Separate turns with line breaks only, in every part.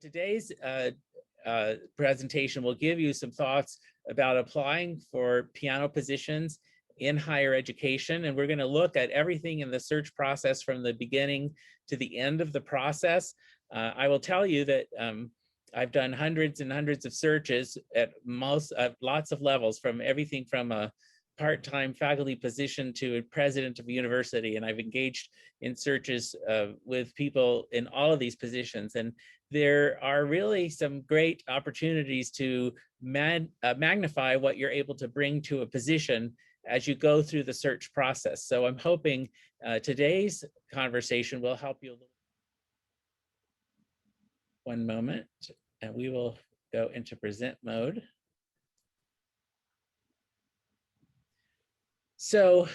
Today's presentation will give you some thoughts about applying for piano positions in higher education. And we're going to look at everything in the search process from the beginning to the end of the process. I will tell you that I've done hundreds and hundreds of searches at lots of levels, from everything from a part-time faculty position to a president of a university. And I've engaged in searches with people in all of these positions. And there are really some great opportunities to magnify what you're able to bring to a position as you go through the search process. So I'm hoping today's conversation will help you a little. One moment, and we will go into present mode. So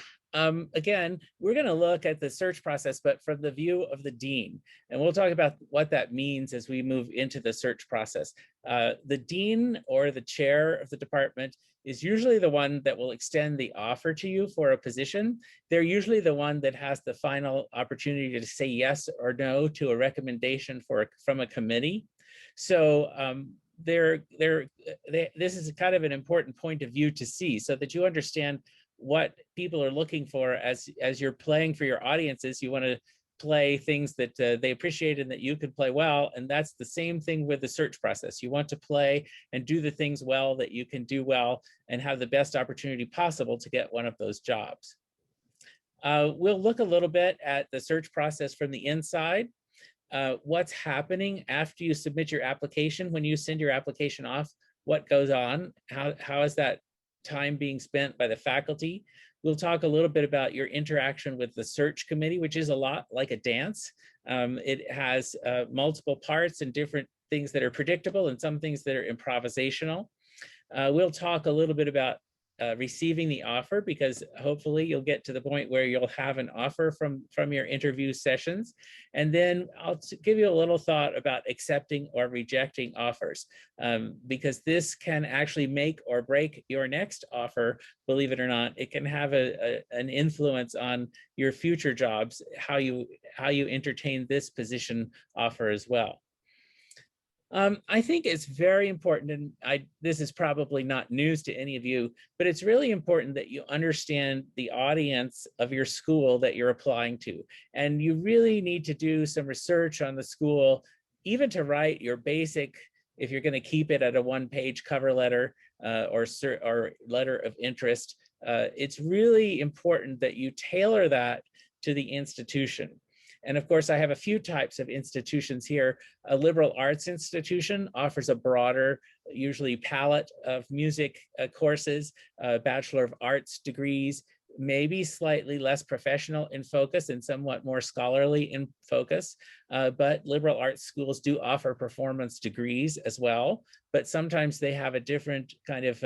again, we're going to look at the search process, but from the view of the dean. And we'll talk about what that means as we move into the search process. The dean or the chair of the department is usually the one that will extend the offer to you for a position. They're usually the one that has the final opportunity to say yes or no to a recommendation from a committee. So this is kind of an important point of view to see, so that you understand what people are looking for as you're playing for your audiences. You want to play things that they appreciate and that you can play well. And that's the same thing with the search process. You want to play and do the things well that you can do well and have the best opportunity possible to get one of those jobs. We'll look a little bit at the search process from the inside. What's happening after you submit your application. When you send your application off, what goes on? How is that time being spent by the faculty? We'll talk a little bit about your interaction with the search committee, which is a lot like a dance. It has multiple parts and different things that are predictable and some things that are improvisational. We'll talk a little bit about receiving the offer, because hopefully you'll get to the point where you'll have an offer from your interview sessions. And then I'll give you a little thought about accepting or rejecting offers, because this can actually make or break your next offer. Believe it or not, it can have an influence on your future jobs, how you entertain this position offer as well. I think it's very important, and this is probably not news to any of you, but it's really important that you understand the audience of your school that you're applying to. And you really need to do some research on the school, even to write your basic, if you're going to keep it at a one-page cover letter or letter of interest. It's really important that you tailor that to the institution. And of course, I have a few types of institutions here. A liberal arts institution offers a broader, usually palette of music courses, Bachelor of Arts degrees, maybe slightly less professional in focus and somewhat more scholarly in focus. But liberal arts schools do offer performance degrees as well, but sometimes they have a different kind of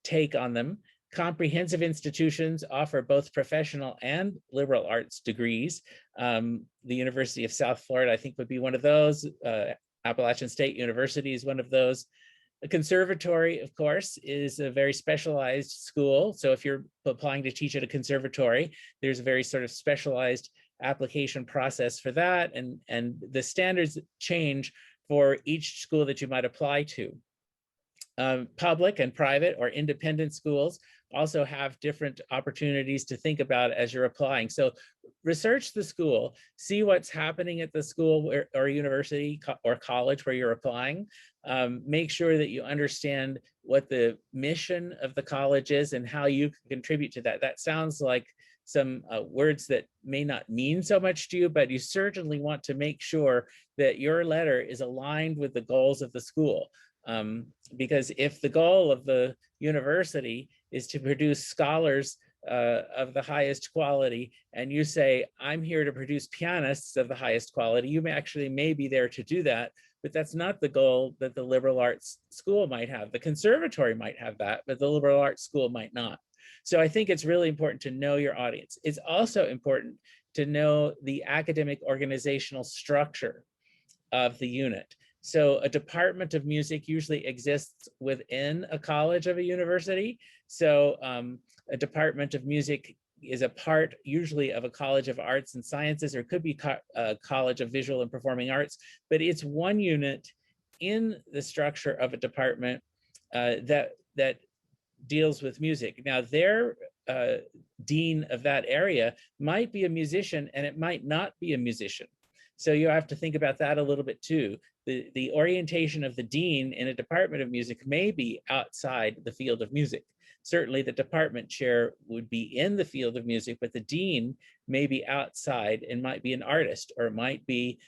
take on them. Comprehensive institutions offer both professional and liberal arts degrees. The University of South Florida, I think, would be one of those. Appalachian State University is one of those. A conservatory, of course, is a very specialized school. So if you're applying to teach at a conservatory, there's a very sort of specialized application process for that. And the standards change for each school that you might apply to. Public and private or independent schools also have different opportunities to think about as you're applying. So research the school, see what's happening at the school or university or college where you're applying. Make sure that you understand what the mission of the college is and how you can contribute to that. That sounds like some words that may not mean so much to you, but you certainly want to make sure that your letter is aligned with the goals of the school. Because if the goal of the university is to produce scholars of the highest quality, and you say, I'm here to produce pianists of the highest quality, you may be there to do that, but that's not the goal that the liberal arts school might have. The conservatory might have that, but the liberal arts school might not. So I think it's really important to know your audience. It's also important to know the academic organizational structure of the unit. So a department of music usually exists within a college of a university. So a department of music is a part usually of a College of Arts and Sciences, or could be a College of Visual and Performing Arts, but it's one unit in the structure of a department that deals with music. Now, their dean of that area might be a musician, and it might not be a musician. So you have to think about that a little bit too. The orientation of the dean in a department of music may be outside the field of music. Certainly the department chair would be in the field of music, but the dean may be outside and might be an artist, or might be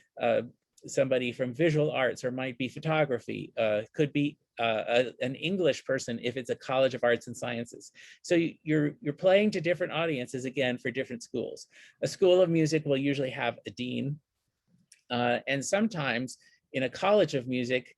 somebody from visual arts, or might be photography, could be an English person if it's a College of Arts and Sciences. So you're playing to different audiences, again, for different schools. A school of music will usually have a dean, and sometimes in a college of music,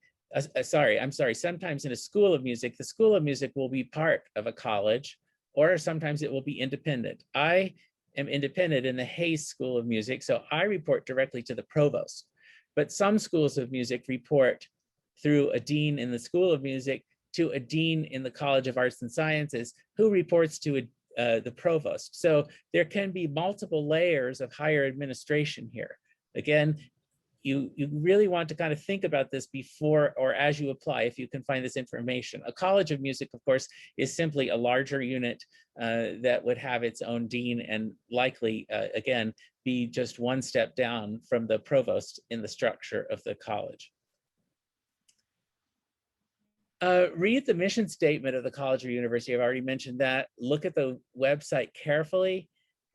sometimes in a school of music, the school of music will be part of a college, or sometimes it will be independent. I am independent in the Hayes School of Music, so I report directly to the provost. But some schools of music report through a dean in the School of Music to a dean in the College of Arts and Sciences, who reports to the provost. So there can be multiple layers of higher administration here. Again, you really want to kind of think about this before or as you apply, if you can find this information. A College of Music, of course, is simply a larger unit that would have its own dean, and likely, again, be just one step down from the provost in the structure of the college. Read the mission statement of the college or university. I've already mentioned that. Look at the website carefully.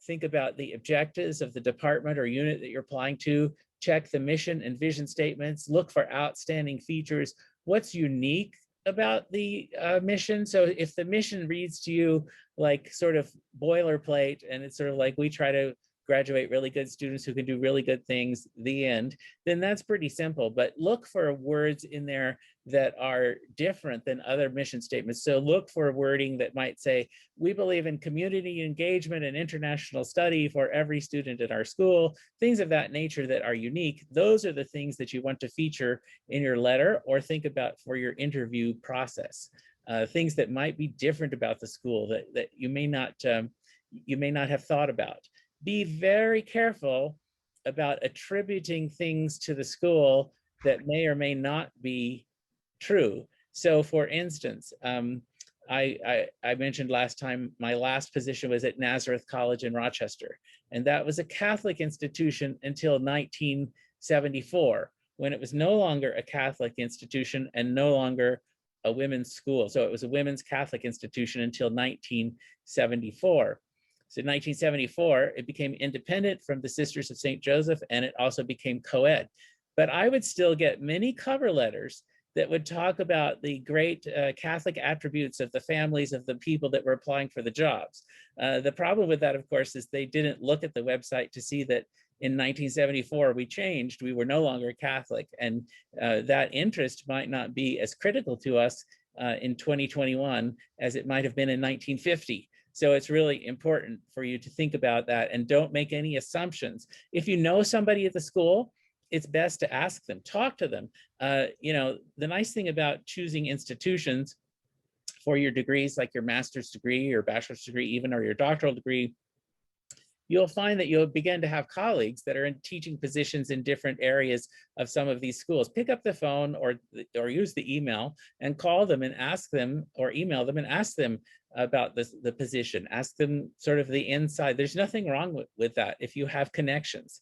Think about the objectives of the department or unit that you're applying to. Check the mission and vision statements. Look for outstanding features. What's unique about the mission? So if the mission reads to you like sort of boilerplate, and it's sort of like, we try to graduate really good students who can do really good things, the end, then that's pretty simple. But look for words in there that are different than other mission statements. So look for wording that might say, we believe in community engagement and international study for every student at our school, things of that nature that are unique. Those are the things that you want to feature in your letter, or think about for your interview process. Things that might be different about the school that you may not have thought about. Be very careful about attributing things to the school that may or may not be true. So for instance, I mentioned last time, my last position was at Nazareth College in Rochester, and that was a Catholic institution until 1974, when it was no longer a Catholic institution and no longer a women's school. So it was a women's Catholic institution until 1974. So in 1974, it became independent from the Sisters of St. Joseph, and it also became co-ed. But I would still get many cover letters that would talk about the great Catholic attributes of the families of the people that were applying for the jobs. The problem with that, of course, is they didn't look at the website to see that in 1974, we changed, we were no longer Catholic, and that interest might not be as critical to us in 2021 as it might have been in 1950. So it's really important for you to think about that, and don't make any assumptions. If you know somebody at the school, it's best to ask them, talk to them. You know, the nice thing about choosing institutions for your degrees, like your master's degree or bachelor's degree even, or your doctoral degree, you'll find that you'll begin to have colleagues that are in teaching positions in different areas of some of these schools. Pick up the phone or use the email and call them and ask them, or email them and ask them about the position. Ask them sort of the inside. There's nothing wrong with that if you have connections.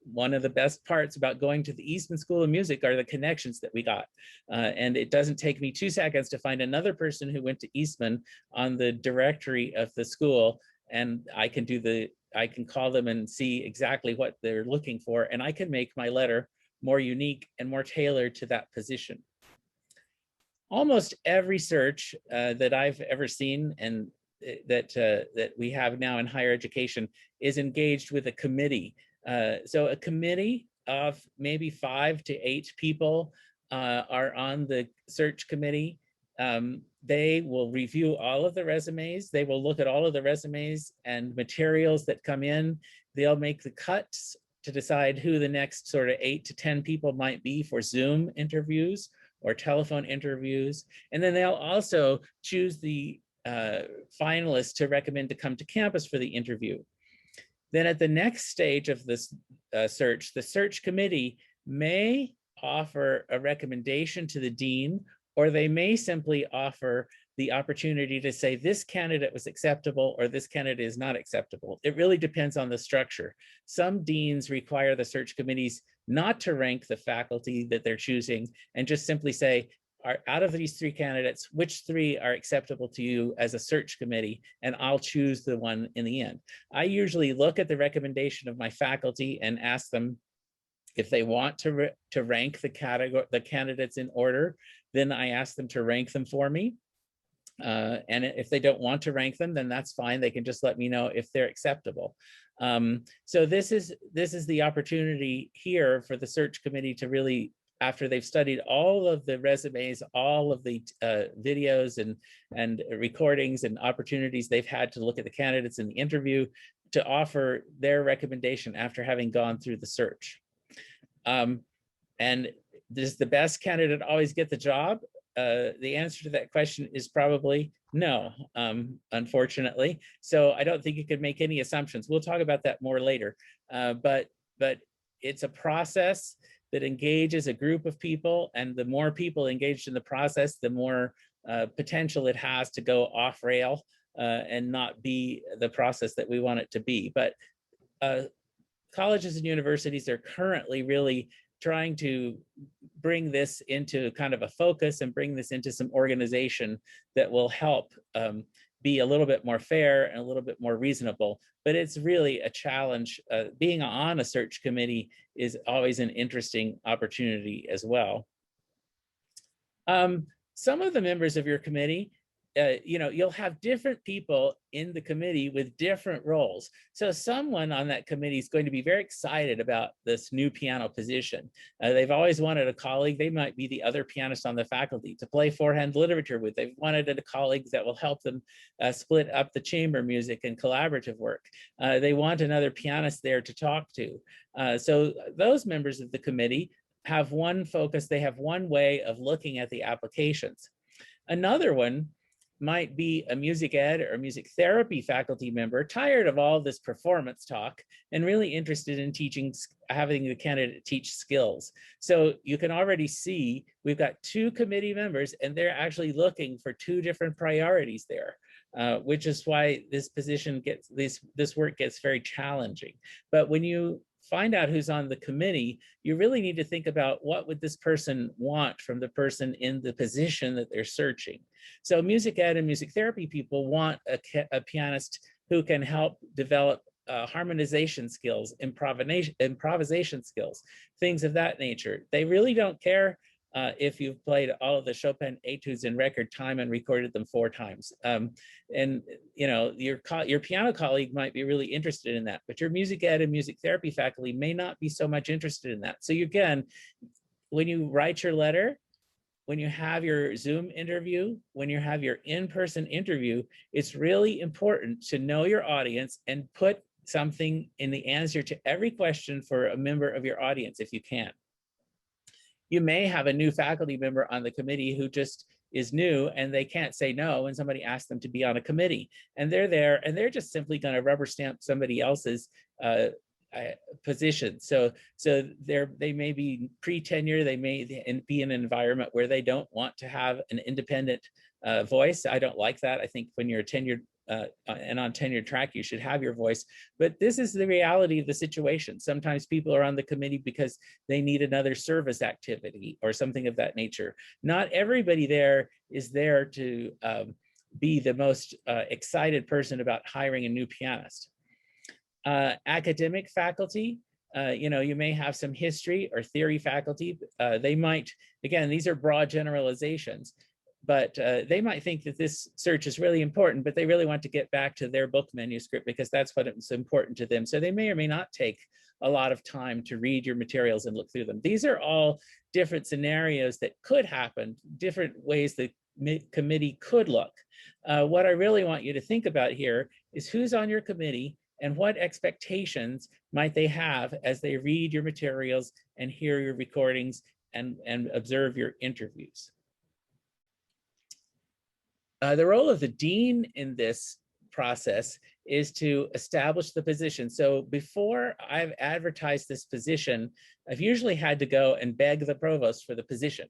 One of the best parts about going to the Eastman School of Music are the connections that we got. And it doesn't take me 2 seconds to find another person who went to Eastman on the directory of the school, and I can call them and see exactly what they're looking for, and I can make my letter more unique and more tailored to that position. Almost every search that I've ever seen, and that we have now in higher education, is engaged with a committee. So a committee of maybe 5 to 8 people are on the search committee. They will review all of the resumes. They will look at all of the resumes and materials that come in. They'll make the cuts to decide who the next sort of 8 to 10 people might be for Zoom interviews or telephone interviews. And then they'll also choose the finalists to recommend to come to campus for the interview. Then at the next stage of this search, the search committee may offer a recommendation to the dean, or they may simply offer the opportunity to say this candidate was acceptable or this candidate is not acceptable. It really depends on the structure. Some deans require the search committees not to rank the faculty that they're choosing and just simply say, out of these 3 candidates, which 3 are acceptable to you as a search committee, and I'll choose the one in the end. I usually look at the recommendation of my faculty and ask them if they want to rank the candidates in order. Then I ask them to rank them for me. And if they don't want to rank them, then that's fine. They can just let me know if they're acceptable. So this is the opportunity here for the search committee to really, after they've studied all of the resumes, all of the videos and recordings and opportunities they've had to look at the candidates in the interview, to offer their recommendation after having gone through the search. And does the best candidate always get the job? The answer to that question is probably no, unfortunately. So I don't think you could make any assumptions. We'll talk about that more later. But it's a process that engages a group of people, and the more people engaged in the process, the more potential it has to go off rail and not be the process that we want it to be. But colleges and universities are currently really trying to bring this into kind of a focus and bring this into some organization that will help be a little bit more fair and a little bit more reasonable. But it's really a challenge. Being on a search committee is always an interesting opportunity as well. Some of the members of your committee, you'll have different people in the committee with different roles. So someone on that committee is going to be very excited about this new piano position. They've always wanted a colleague. They might be the other pianist on the faculty to play four-hand literature with. They've wanted a colleague that will help them split up the chamber music and collaborative work. They want another pianist there to talk to. So those members of the committee have one focus. They have one way of looking at the applications. Another one might be a music ed or music therapy faculty member, tired of all this performance talk and really interested in teaching, having the candidate teach skills. So you can already see we've got 2 committee members, and they're actually looking for 2 different priorities there, which is why this position gets, this work gets very challenging. But when you find out who's on the committee, you really need to think about what would this person want from the person in the position that they're searching. So music ed and music therapy people want a pianist who can help develop harmonization skills, improvisation skills, things of that nature. They really don't care if you've played all of the Chopin etudes in record time and recorded them 4 times. And your piano colleague might be really interested in that, but your music ed and music therapy faculty may not be so much interested in that. So again, when you write your letter, when you have your Zoom interview, when you have your in-person interview, it's really important to know your audience and put something in the answer to every question for a member of your audience if you can. You may have a new faculty member on the committee who just is new and they can't say no when somebody asks them to be on a committee, and they're there and they're just simply going to rubber stamp somebody else's position. So they may be pre-tenure, they may be in an environment where they don't want to have an independent voice. I don't like that. I think when you're tenured and on tenure track, you should have your voice. But this is the reality of the situation. Sometimes people are on the committee because they need another service activity or something of that nature. Not everybody there is there to be the most excited person about hiring a new pianist. Academic faculty, you may have some history or theory faculty. They might, again, these are broad generalizations, but they might think that this search is really important, but they really want to get back to their book manuscript because that's what is important to them. So they may or may not take a lot of time to read your materials and look through them. These are all different scenarios that could happen, different ways the committee could look. What I really want you to think about here is who's on your committee and what expectations might they have as they read your materials and hear your recordings and observe your interviews. The role of the dean in this process is to establish the position. So before I've advertised this position, I've usually had to go and beg the provost for the position.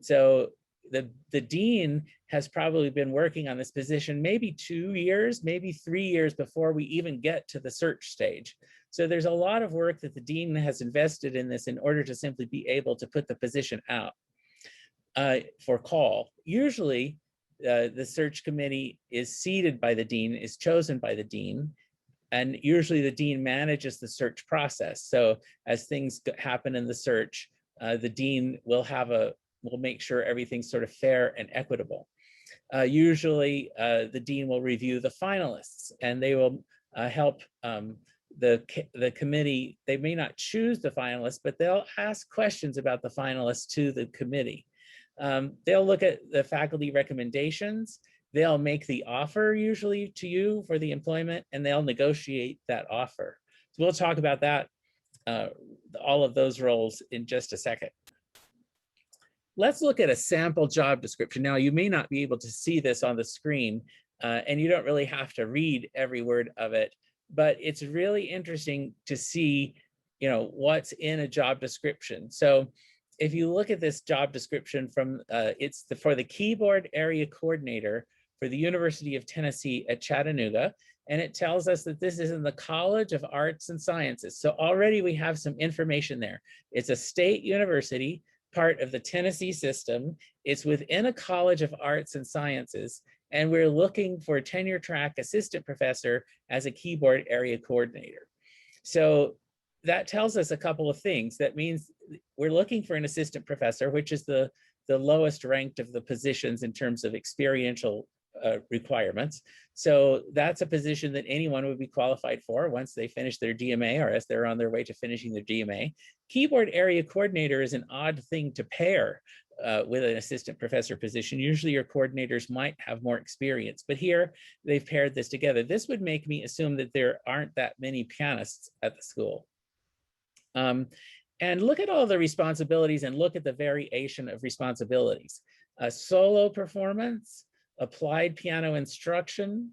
So the dean has probably been working on this position maybe 2 years, maybe 3 years before we even get to the search stage. So there's a lot of work that the dean has invested in this in order to simply be able to put the position out for call. Usually, the search committee is seated by the dean, is chosen by the dean, and usually the dean manages the search process. So as things happen in the search, the dean will make sure everything's sort of fair and equitable. Usually, the dean will review the finalists, and they will help the committee. They may not choose the finalists, but they'll ask questions about the finalists to the committee. They'll look at the faculty recommendations. They'll make the offer usually to you for the employment, and they'll negotiate that offer. So we'll talk about that, all of those roles in just a second. Let's look at a sample job description. Now, you may not be able to see this on the screen, and you don't really have to read every word of it, but it's really interesting to see, what's in a job description. So if you look at this job description from, for the keyboard area coordinator for the University of Tennessee at Chattanooga, and it tells us that this is in the College of Arts and Sciences. So already we have some information there. It's a state university, part of the Tennessee system. It's within a College of Arts and Sciences, and we're looking for a tenure track assistant professor as a keyboard area coordinator. So that tells us a couple of things. That means we're looking for an assistant professor, which is the lowest ranked of the positions in terms of experiential requirements. So that's a position that anyone would be qualified for once they finish their DMA or as they're on their way to finishing their DMA. Keyboard area coordinator is an odd thing to pair with an assistant professor position. Usually your coordinators might have more experience, but here they've paired this together. This would make me assume that there aren't that many pianists at the school. And look at all the responsibilities and look at the variation of responsibilities. Solo performance, applied piano instruction,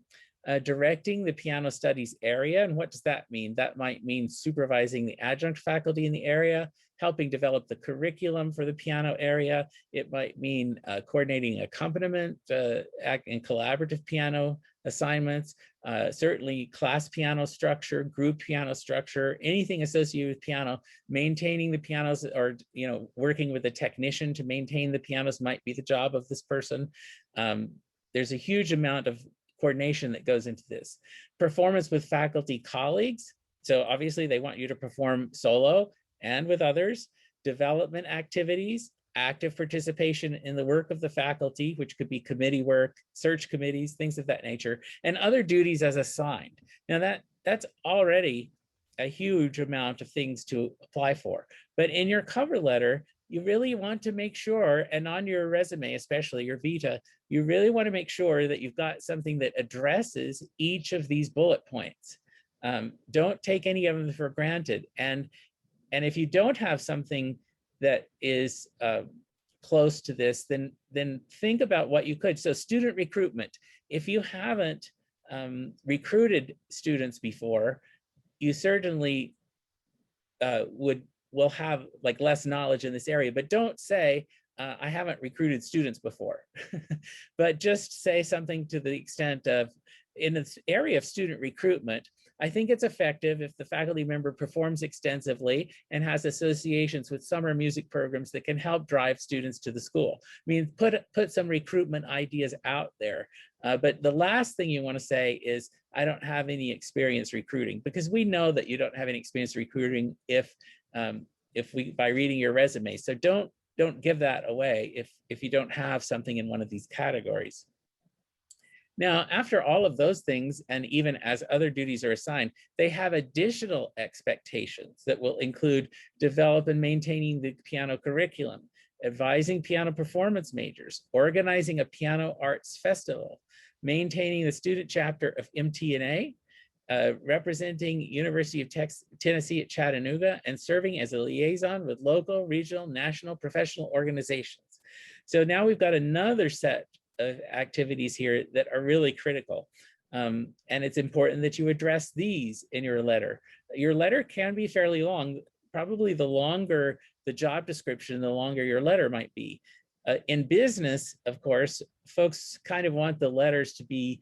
directing the piano studies area. And what does that mean? That might mean supervising the adjunct faculty in the area, helping develop the curriculum for the piano area. It might mean coordinating accompaniment and collaborative piano assignments, certainly class piano structure, group piano structure, anything associated with piano, maintaining the pianos, or working with a technician to maintain the pianos might be the job of this person. There's a huge amount of coordination that goes into this. Performance with faculty colleagues. So obviously they want you to perform solo and with others. Development activities, active participation in the work of the faculty, which could be committee work, search committees, things of that nature, and other duties as assigned. Now that's already a huge amount of things to apply for. But in your cover letter, you really want to make sure, and on your resume, especially your vita, you really want to make sure that you've got something that addresses each of these bullet points. Don't take any of them for granted. And if you don't have something that is close to this, then think about what you could. So student recruitment. If you haven't recruited students before, you certainly will have like less knowledge in this area, but don't say, I haven't recruited students before, but just say something to the extent of, in this area of student recruitment, I think it's effective if the faculty member performs extensively and has associations with summer music programs that can help drive students to the school. I mean, put some recruitment ideas out there. But the last thing you want to say is, I don't have any experience recruiting, because we know that you don't have any experience recruiting by reading your resume. So don't give that away if you don't have something in one of these categories. Now, after all of those things, and even as other duties are assigned, they have additional expectations that will include develop and maintaining the piano curriculum, advising piano performance majors, organizing a piano arts festival, maintaining the student chapter of MTNA, representing University of Tennessee at Chattanooga, and serving as a liaison with local, regional, national, professional organizations. So now we've got another set of activities here that are really critical. And it's important that you address these in your letter. Your letter can be fairly long. Probably the longer the job description, the longer your letter might be. In business, of course, folks kind of want the letters to be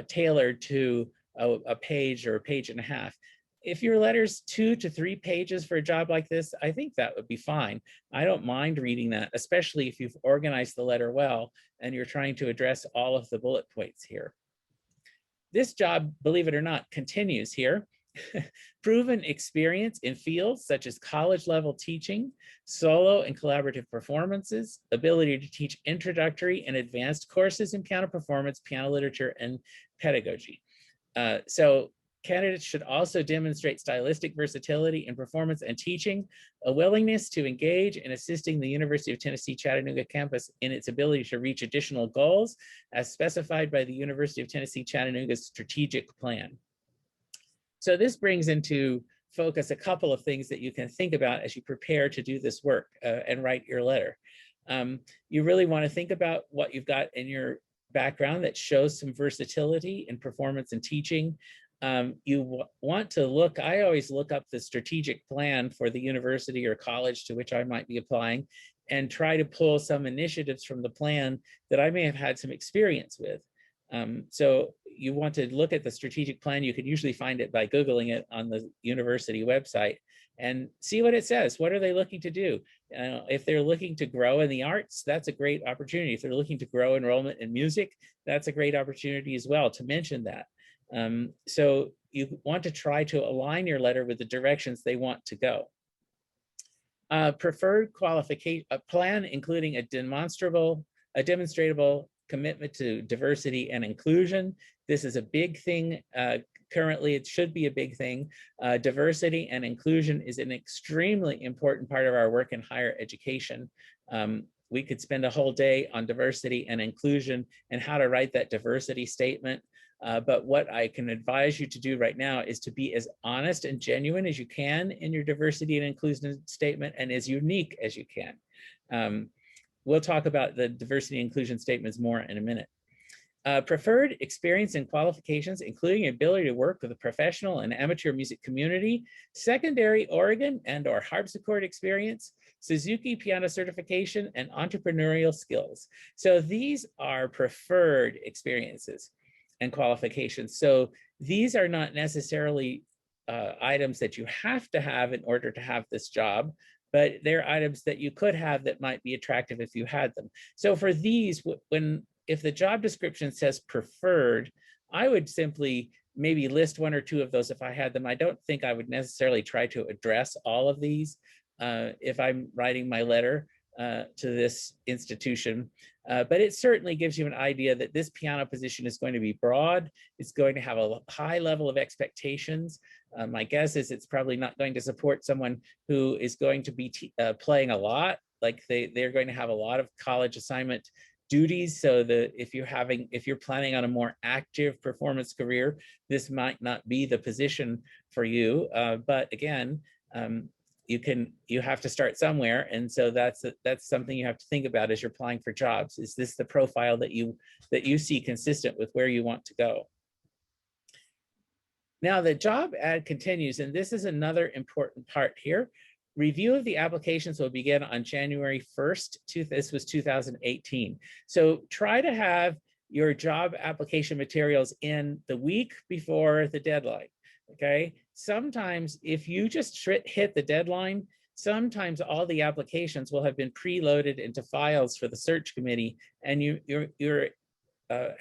tailored to a page or a page and a half. If your letter's 2 to 3 pages for a job like this, I think that would be fine. I don't mind reading that, especially if you've organized the letter well and you're trying to address all of the bullet points here. This job, believe it or not, continues here. Proven experience in fields such as college level teaching, solo and collaborative performances, ability to teach introductory and advanced courses in piano performance, piano literature, and pedagogy. So candidates should also demonstrate stylistic versatility in performance and teaching, a willingness to engage in assisting the University of Tennessee Chattanooga campus in its ability to reach additional goals as specified by the University of Tennessee Chattanooga's strategic plan. So this brings into focus a couple of things that you can think about as you prepare to do this work and write your letter. You really want to think about what you've got in your background that shows some versatility in performance and teaching. You want to look, I always look up the strategic plan for the university or college to which I might be applying and try to pull some initiatives from the plan that I may have had some experience with. So you want to look at the strategic plan. You can usually find it by Googling it on the university website and see what it says. What are they looking to do? If they're looking to grow in the arts, that's a great opportunity. If they're looking to grow enrollment in music, that's a great opportunity as well to mention that. So you want to try to align your letter with the directions they want to go. Preferred qualification, a plan including a demonstrable commitment to diversity and inclusion. This is a big thing. Currently, it should be a big thing. Diversity and inclusion is an extremely important part of our work in higher education. We could spend a whole day on diversity and inclusion and how to write that diversity statement. But what I can advise you to do right now is to be as honest and genuine as you can in your diversity and inclusion statement and as unique as you can. We'll talk about the diversity and inclusion statements more in a minute. Preferred experience and qualifications, including ability to work with the professional and amateur music community, secondary organ and/or harpsichord experience, Suzuki piano certification, and entrepreneurial skills. So these are preferred experiences and qualifications. So these are not necessarily items that you have to have in order to have this job, but they're items that you could have that might be attractive if you had them. So for these, if the job description says preferred, I would simply maybe list 1 or 2 of those if I had them. I don't think I would necessarily try to address all of these if I'm writing my letter to this institution. But it certainly gives you an idea that this piano position is going to be broad. It's going to have a high level of expectations. My guess is it's probably not going to support someone who is going to be playing a lot. Like they're going to have a lot of college assignment duties. So if you're planning on a more active performance career, this might not be the position for you. But again, you have to start somewhere, and so that's something you have to think about as you're applying for jobs. Is this the profile that you see consistent with where you want to go? Now the job ad continues, and this is another important part here. Review of the applications will begin on January 1st. This was 2018. So try to have your job application materials in the week before the deadline. Okay. Sometimes if you just hit the deadline, sometimes all the applications will have been preloaded into files for the search committee, and your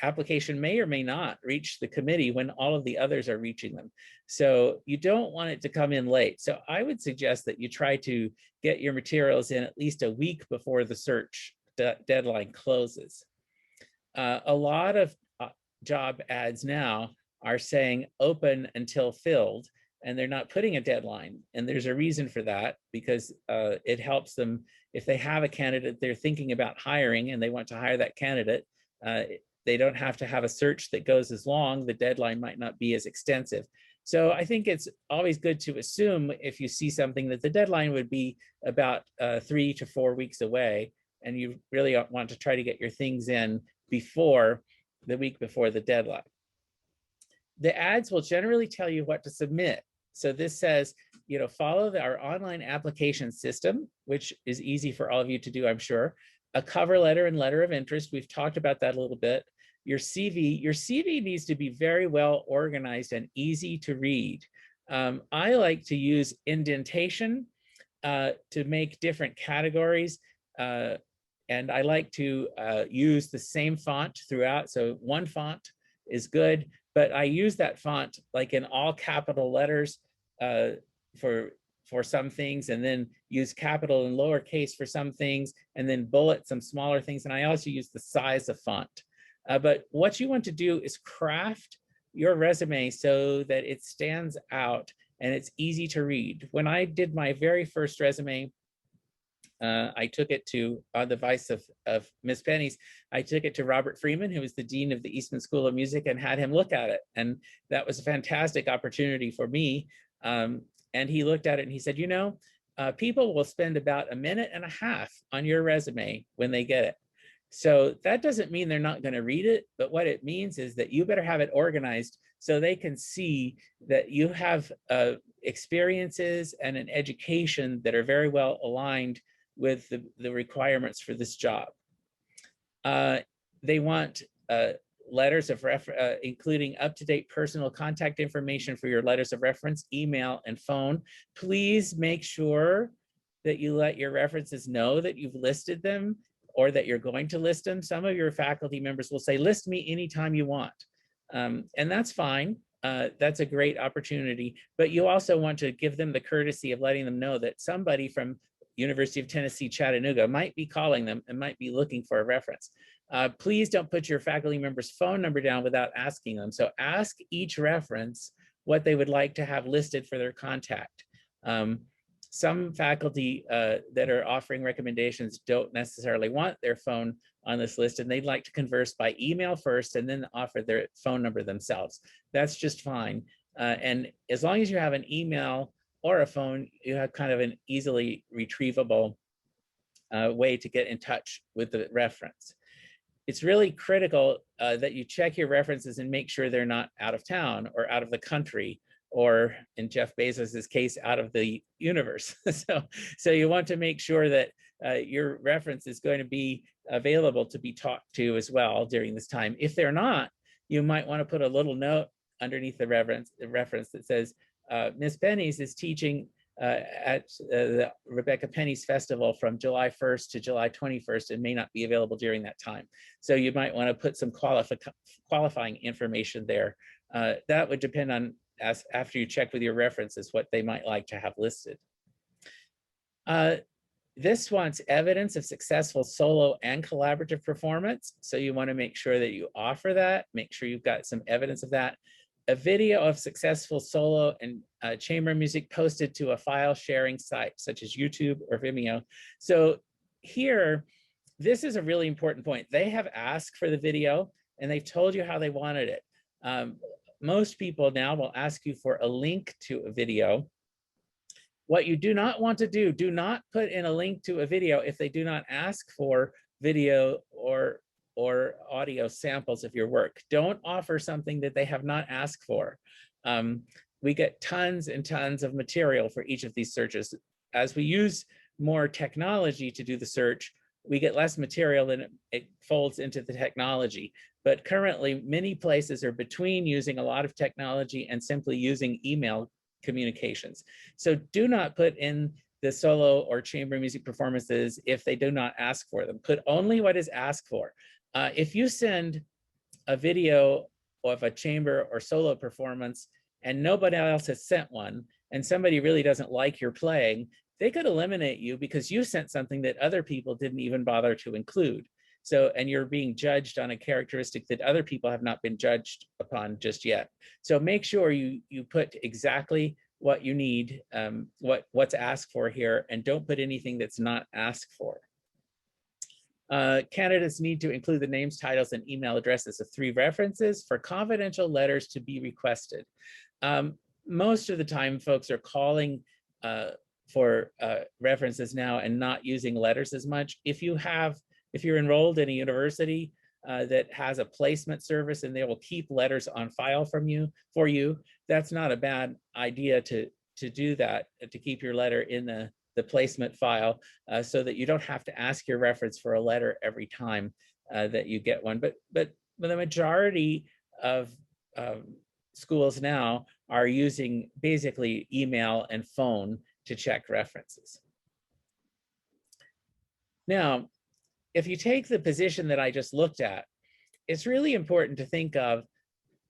application may or may not reach the committee when all of the others are reaching them. So you don't want it to come in late. So I would suggest that you try to get your materials in at least a week before the search deadline closes. A lot of job ads now are saying open until filled, and they're not putting a deadline. And there's a reason for that, because it helps them if they have a candidate they're thinking about hiring and they want to hire that candidate. They don't have to have a search that goes as long. The deadline might not be as extensive. So I think it's always good to assume, if you see something, that the deadline would be about 3 to 4 weeks away, and you really want to try to get your things in the week before the deadline. The ads will generally tell you what to submit. So this says, you know, follow our online application system, which is easy for all of you to do, I'm sure. A cover letter and letter of interest. We've talked about that a little bit. Your CV needs to be very well organized and easy to read. I like to use indentation to make different categories. And I like to use the same font throughout. So one font is good, but I use that font like in all capital letters for some things, and then use capital and lowercase for some things, and then bullet some smaller things. And I also use the size of font. But what you want to do is craft your resume so that it stands out and it's easy to read. When I did my very first resume, I took it to, on the advice of Miss Penny's, I took it to Robert Freeman, who was the Dean of the Eastman School of Music, and had him look at it. And that was a fantastic opportunity for me. And he looked at it and he said, you know, people will spend about 1.5 minutes on your resume when they get it. So that doesn't mean they're not going to read it, but what it means is that you better have it organized so they can see that you have experiences and an education that are very well aligned with the requirements for this job. They want letters of reference, including up-to-date personal contact information for your letters of reference, email, and phone. Please make sure that you let your references know that you've listed them or that you're going to list them. Some of your faculty members will say, list me anytime you want. And that's fine. That's a great opportunity, but you also want to give them the courtesy of letting them know that somebody from University of Tennessee, Chattanooga might be calling them and might be looking for a reference. Please don't put your faculty member's phone number down without asking them. So ask each reference what they would like to have listed for their contact. Some faculty that are offering recommendations don't necessarily want their phone on this list, and they'd like to converse by email first and then offer their phone number themselves. That's just fine. And as long as you have an email or a phone, you have kind of an easily retrievable way to get in touch with the reference. It's really critical that you check your references and make sure they're not out of town or out of the country, or in Jeff Bezos's case, out of the universe. So you want to make sure that your reference is going to be available to be talked to as well during this time. If they're not, you might want to put a little note underneath the reference that says, Miss Penny's is teaching at the Rebecca Penny's Festival from July 1st to July 21st and may not be available during that time. So you might want to put some qualifying information there. That would depend on, after you check with your references, what they might like to have listed. This wants evidence of successful solo and collaborative performance. So you want to make sure that you offer that, make sure you've got some evidence of that. A video of successful solo and chamber music posted to a file sharing site, such as YouTube or Vimeo. So here, this is a really important point. They have asked for the video and they've told you how they wanted it. Most people now will ask you for a link to a video. What you do not want to do not put in a link to a video if they do not ask for video or audio samples of your work. Don't offer something that they have not asked for. We get tons and tons of material for each of these searches. As we use more technology to do the search, we get less material and it folds into the technology. But currently, many places are between using a lot of technology and simply using email communications. So do not put in the solo or chamber music performances if they do not ask for them. Put only what is asked for. If you send a video of a chamber or solo performance and nobody else has sent one, and somebody really doesn't like your playing, they could eliminate you because you sent something that other people didn't even bother to include. So, and you're being judged on a characteristic that other people have not been judged upon just yet. So make sure you put exactly what you need, what's asked for here, and don't put anything that's not asked for. Candidates need to include the names, titles, and email addresses of 3 references for confidential letters to be requested. Most of the time, folks are calling for references now and not using letters as much. If you're enrolled in a university, that has a placement service, and they will keep letters on file for you. That's not a bad idea to do that, to keep your letter in the placement file, so that you don't have to ask your reference for a letter every time that you get one. But the majority of schools now are using basically email and phone to check references. Now, if you take the position that I just looked at, it's really important to think of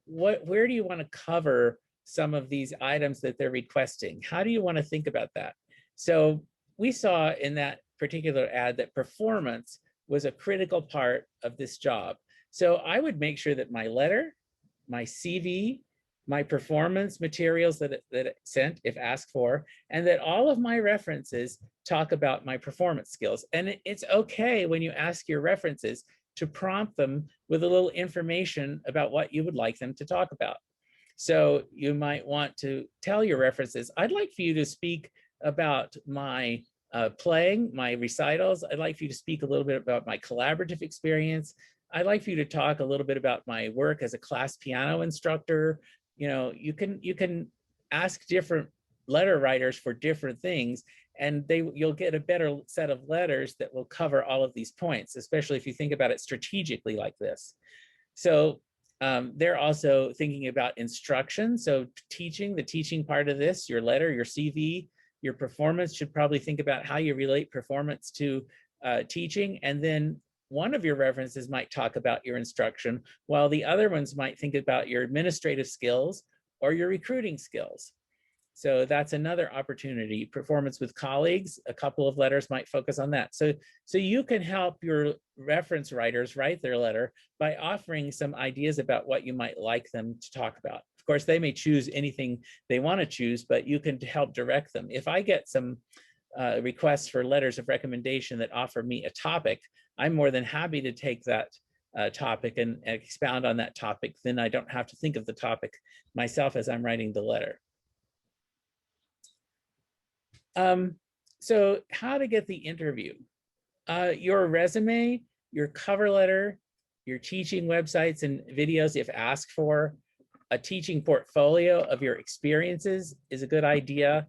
where do you want to cover some of these items that they're requesting? How do you want to think about that? So we saw in that particular ad that performance was a critical part of this job. So I would make sure that my letter, my CV, my performance materials that it sent if asked for, and that all of my references talk about my performance skills. And it's okay when you ask your references to prompt them with a little information about what you would like them to talk about. So you might want to tell your references, I'd like for you to speak about my playing, my recitals. I'd like for you to speak a little bit about my collaborative experience. I'd like for you to talk a little bit about my work as a class piano instructor. You know, you can ask different letter writers for different things, and you'll get a better set of letters that will cover all of these points, especially if you think about it strategically like this. So they're also thinking about instruction. So the teaching part of this, your letter, your CV, your performance should probably think about how you relate performance to teaching. And then one of your references might talk about your instruction, while the other ones might think about your administrative skills or your recruiting skills. So that's another opportunity. Performance with colleagues, a couple of letters might focus on that. So you can help your reference writers write their letter by offering some ideas about what you might like them to talk about. Of course, they may choose anything they want to choose, but you can help direct them. If I get some requests for letters of recommendation that offer me a topic, I'm more than happy to take that topic and expound on that topic. Then I don't have to think of the topic myself as I'm writing the letter. So how to get the interview? Your resume, your cover letter, your teaching websites and videos if asked for, a teaching portfolio of your experiences is a good idea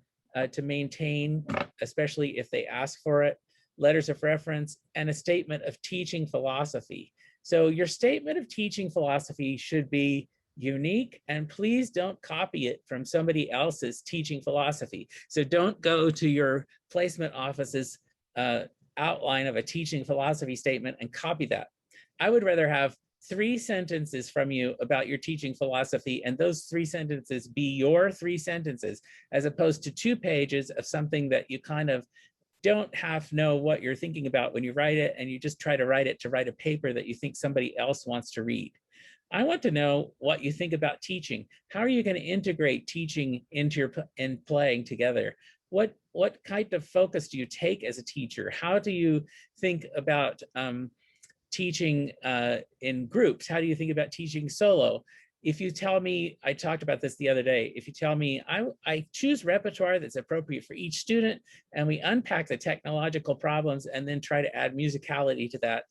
to maintain, especially if they ask for it, letters of reference, and a statement of teaching philosophy. So your statement of teaching philosophy should be unique, and please don't copy it from somebody else's teaching philosophy. So don't go to your placement office's outline of a teaching philosophy statement and copy that. I would rather have 3 sentences from you about your teaching philosophy, and those 3 sentences be your 3 sentences, as opposed to 2 pages of something that you kind of don't half know what you're thinking about when you write it, and you just try to write it to write a paper that you think somebody else wants to read. I want to know what you think about teaching. How are you going to integrate teaching into and playing together? What kind of focus do you take as a teacher? How do you think about teaching in groups? How do you think about teaching solo? If you tell me, I talked about this the other day, if you tell me I choose repertoire that's appropriate for each student, and we unpack the technological problems and then try to add musicality to that,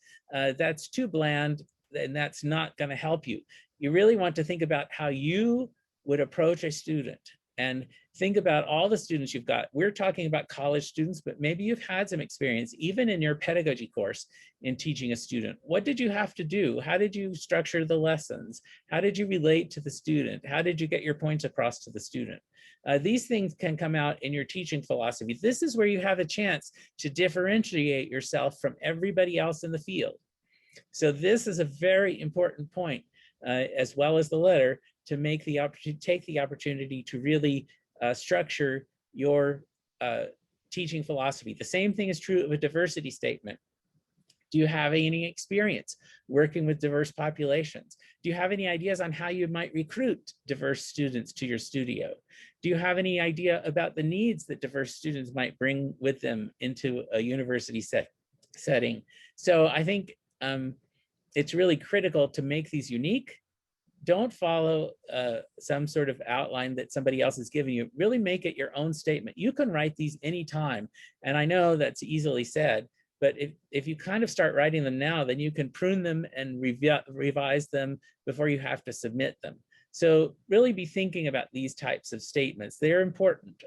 that's too bland, and that's not going to help you. You really want to think about how you would approach a student and think about all the students you've got. We're talking about college students, but maybe you've had some experience even in your pedagogy course in teaching a student. What did you have to do? How did you structure the lessons? How did you relate to the student? How did you get your points across to the student? These things can come out in your teaching philosophy. This is where you have a chance to differentiate yourself from everybody else in the field. So this is a very important point, as well as the letter, to make take the opportunity to really structure your teaching philosophy. The same thing is true of a diversity statement. Do you have any experience working with diverse populations? Do you have any ideas on how you might recruit diverse students to your studio? Do you have any idea about the needs that diverse students might bring with them into a university setting? So I think it's really critical to make these unique. Don't follow some sort of outline that somebody else is giving you. Really make it your own statement. You can write these anytime. And I know that's easily said, But if you kind of start writing them now, then you can prune them and revise them before you have to submit them. So really be thinking about these types of statements. They're important.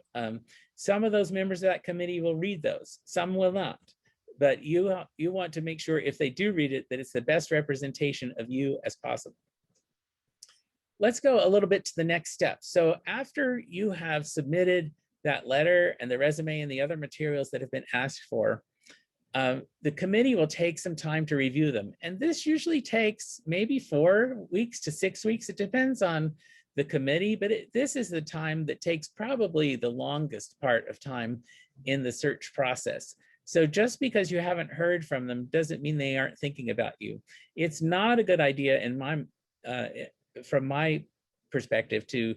Some of those members of that committee will read those, some will not. But you want to make sure if they do read it, that it's the best representation of you as possible. Let's go a little bit to the next step. So after you have submitted that letter and the resume and the other materials that have been asked for, the committee will take some time to review them. And this usually takes maybe 4 weeks to 6 weeks. It depends on the committee, but this is the time that takes probably the longest part of time in the search process. So just because you haven't heard from them doesn't mean they aren't thinking about you. It's not a good idea from my perspective to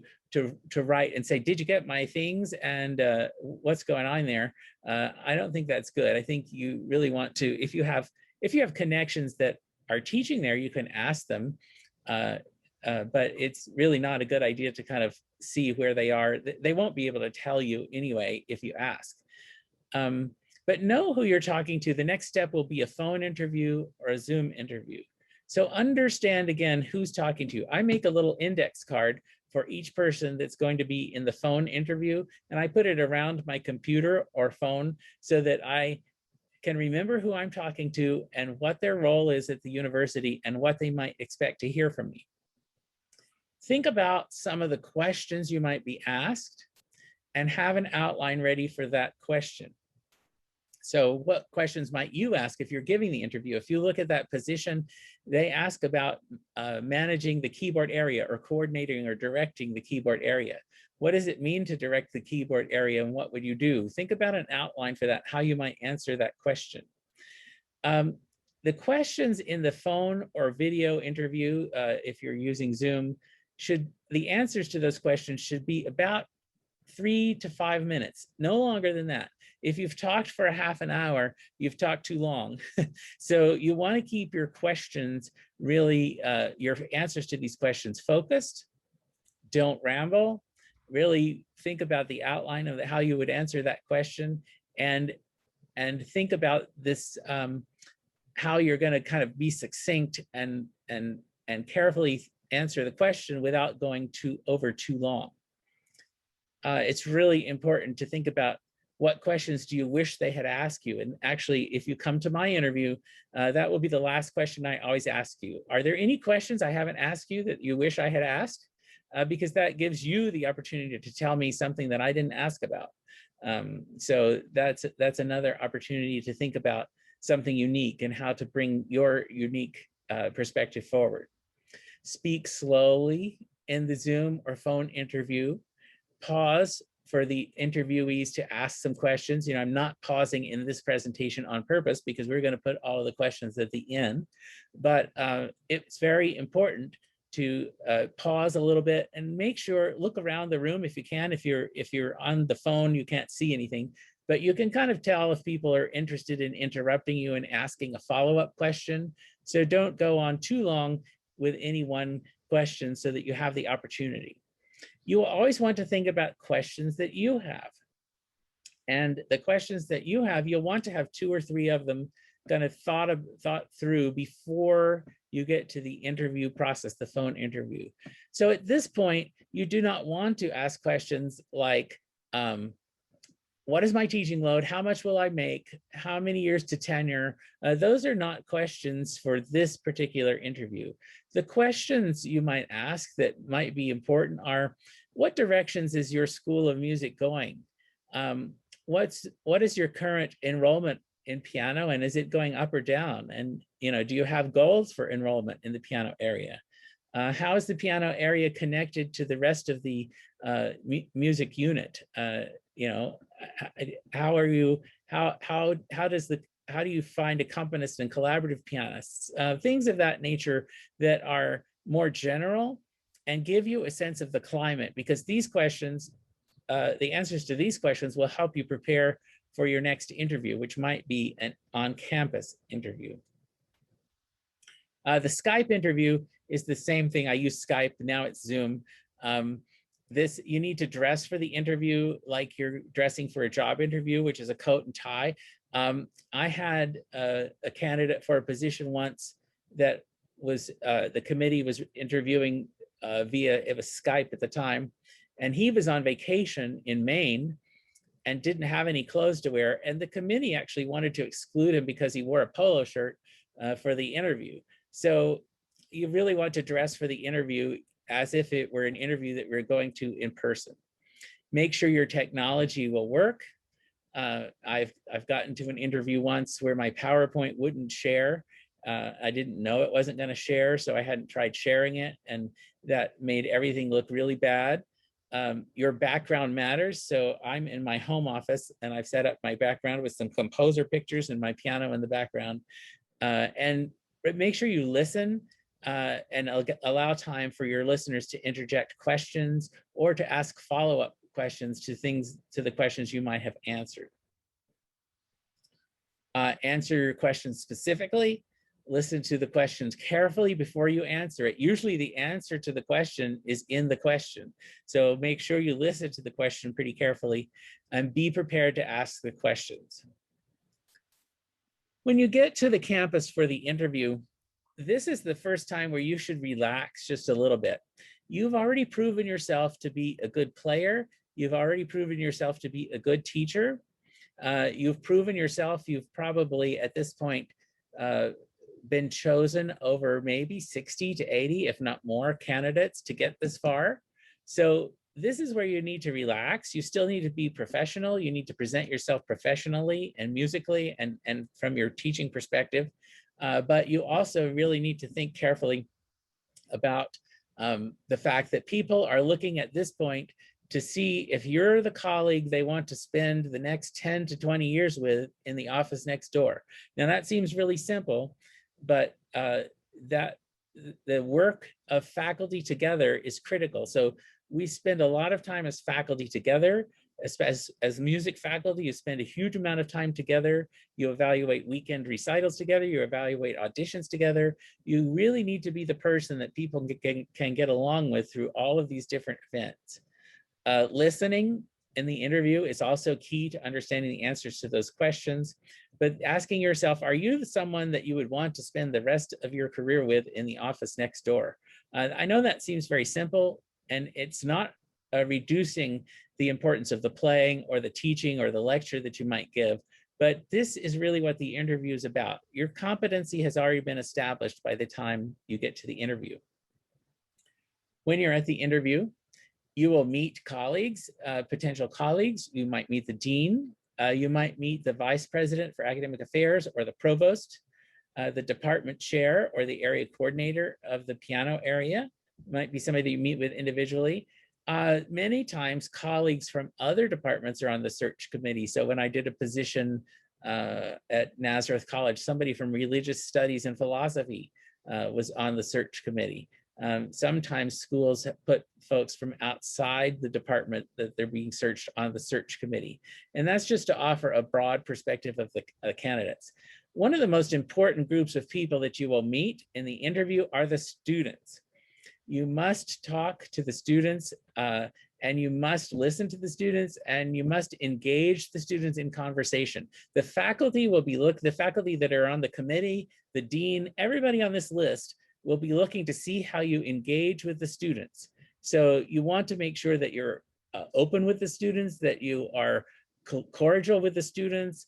write and say, did you get my things and what's going on there? I don't think that's good. I think you really want to, if you have connections that are teaching there, you can ask them, but it's really not a good idea to kind of see where they are. They won't be able to tell you anyway if you ask. But know who you're talking to. The next step will be a phone interview or a Zoom interview. So understand again who's talking to you. I make a little index card for each person that's going to be in the phone interview, and I put it around my computer or phone so that I can remember who I'm talking to and what their role is at the university and what they might expect to hear from me. Think about some of the questions you might be asked and have an outline ready for that question. So what questions might you ask if you're giving the interview? If you look at that position, they ask about managing the keyboard area or coordinating or directing the keyboard area. What does it mean to direct the keyboard area and what would you do? Think about an outline for that, how you might answer that question. The questions in the phone or video interview, if you're using Zoom, the answers to those questions should be about 3 to 5 minutes, no longer than that. If you've talked for a half an hour, you've talked too long. So you want to keep your questions really, your answers to these questions focused. Don't ramble. Really think about the outline of how you would answer that question, and think about this, how you're going to kind of be succinct and carefully answer the question without going too long. It's really important to think about what questions do you wish they had asked you? And actually, if you come to my interview, that will be the last question I always ask you. Are there any questions I haven't asked you that you wish I had asked? Because that gives you the opportunity to tell me something that I didn't ask about. So that's another opportunity to think about something unique and how to bring your unique perspective forward. Speak slowly in the Zoom or phone interview. Pause for the interviewees to ask some questions. You know, I'm not pausing in this presentation on purpose because we're going to put all of the questions at the end, but it's very important to pause a little bit and make sure, look around the room if you can. If you're on the phone, you can't see anything, but you can kind of tell if people are interested in interrupting you and asking a follow-up question. So don't go on too long with any one question so that you have the opportunity. You will always want to think about questions that you have. And the questions that you have, you'll want to have 2 or 3 of them kind of thought through before you get to the interview process, the phone interview. So at this point, you do not want to ask questions like, what is my teaching load? How much will I make? How many years to tenure? Those are not questions for this particular interview. The questions you might ask that might be important are, what directions is your School of Music going? What is your current enrollment in piano, and is it going up or down? And do you have goals for enrollment in the piano area? How is the piano area connected to the rest of the music unit? How do you find accompanists and collaborative pianists? Things of that nature that are more general and give you a sense of the climate, because these questions, the answers to these questions will help you prepare for your next interview, which might be an on-campus interview. The Skype interview is the same thing. I use Skype, now it's Zoom. You need to dress for the interview like you're dressing for a job interview, which is a coat and tie. I had a candidate for a position once that was, the committee was interviewing it was Skype at the time, and he was on vacation in Maine and didn't have any clothes to wear. And the committee actually wanted to exclude him because he wore a polo shirt for the interview. So you really want to dress for the interview as if it were an interview that we're going to in person. Make sure your technology will work. I've gotten to an interview once where my PowerPoint wouldn't share. I didn't know it wasn't going to share, so I hadn't tried sharing it, and that made everything look really bad. Your background matters. So I'm in my home office and I've set up my background with some composer pictures and my piano in the background. But make sure you listen and allow time for your listeners to interject questions or to ask follow-up questions to the questions you might have answered. Answer your questions specifically. Listen to the questions carefully before you answer it. Usually the answer to the question is in the question. So make sure you listen to the question pretty carefully and be prepared to ask the questions. When you get to the campus for the interview, this is the first time where you should relax just a little bit. You've already proven yourself to be a good player. You've already proven yourself to be a good teacher. You've proven yourself, you've probably at this point been chosen over maybe 60 to 80, if not more, candidates to get this far. So this is where you need to relax. You still need to be professional. You need to present yourself professionally and musically and from your teaching perspective. But you also really need to think carefully about the fact that people are looking at this point to see if you're the colleague they want to spend the next 10 to 20 years with in the office next door. Now that seems really simple, but that the work of faculty together is critical. So we spend a lot of time as faculty together. As music faculty, you spend a huge amount of time together. You evaluate weekend recitals together. You evaluate auditions together. You really need to be the person that people can get along with through all of these different events. Listening in the interview is also key to understanding the answers to those questions, but asking yourself, are you someone that you would want to spend the rest of your career with in the office next door? I know that seems very simple, and it's not reducing the importance of the playing or the teaching or the lecture that you might give, but this is really what the interview is about. Your competency has already been established by the time you get to the interview. When you're at the interview, you will meet colleagues, potential colleagues. You might meet the dean. You might meet the vice president for academic affairs or the provost, the department chair or the area coordinator of the piano area. Might be somebody that you meet with individually. Many times colleagues from other departments are on the search committee. So when I did a position at Nazareth College, somebody from religious studies and philosophy was on the search committee. Sometimes schools have put folks from outside the department that they're being searched on the search committee. And that's just to offer a broad perspective of the candidates. One of the most important groups of people that you will meet in the interview are the students. You must talk to the students and you must listen to the students and you must engage the students in conversation. The faculty will be the faculty that are on the committee, the dean, everybody on this list will be looking to see how you engage with the students. So you want to make sure that you're open with the students, that you are cordial with the students.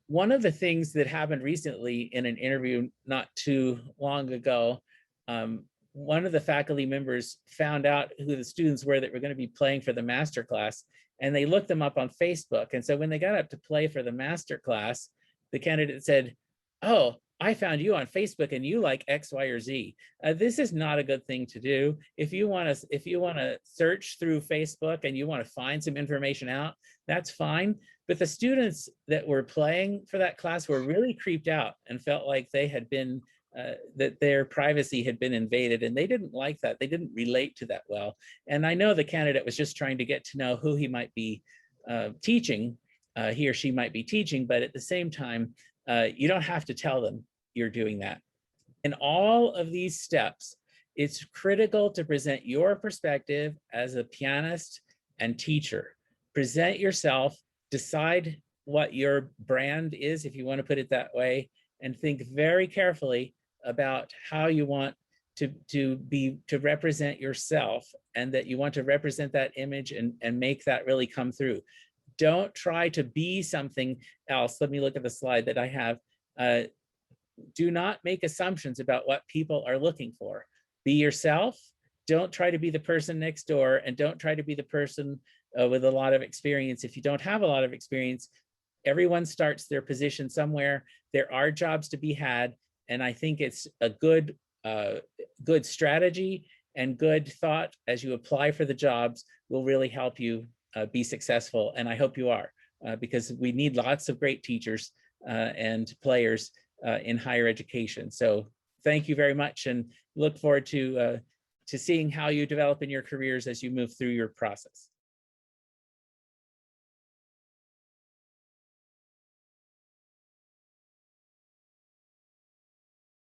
One of the things that happened recently in an interview not too long ago, one of the faculty members found out who the students were that were going to be playing for the master class, and they looked them up on Facebook. And so when they got up to play for the master class, the candidate said, "Oh, I found you on Facebook and you like X, Y, or Z." This is not a good thing to do. If you want to search through Facebook and you want to find some information out, that's fine. But the students that were playing for that class were really creeped out and felt like they had been that their privacy had been invaded, and they didn't like that. They didn't relate to that well. And I know the candidate was just trying to get to know who he might be teaching, he or she might be teaching, but at the same time, you don't have to tell them you're doing that. In all of these steps, it's critical to present your perspective as a pianist and teacher. Present yourself, decide what your brand is, if you want to put it that way, and think very carefully about how you want to represent yourself, and that you want to represent that image and make that really come through. Don't try to be something else. Let me look at the slide that I have. Do not make assumptions about what people are looking for. Be yourself. Don't try to be the person next door, and don't try to be the person with a lot of experience. If you don't have a lot of experience, everyone starts their position somewhere. There are jobs to be had, and I think it's a good strategy and good thought as you apply for the jobs will really help you be successful. And I hope you are, because we need lots of great teachers and players in higher education. So thank you very much, and look forward to seeing how you develop in your careers as you move through your process.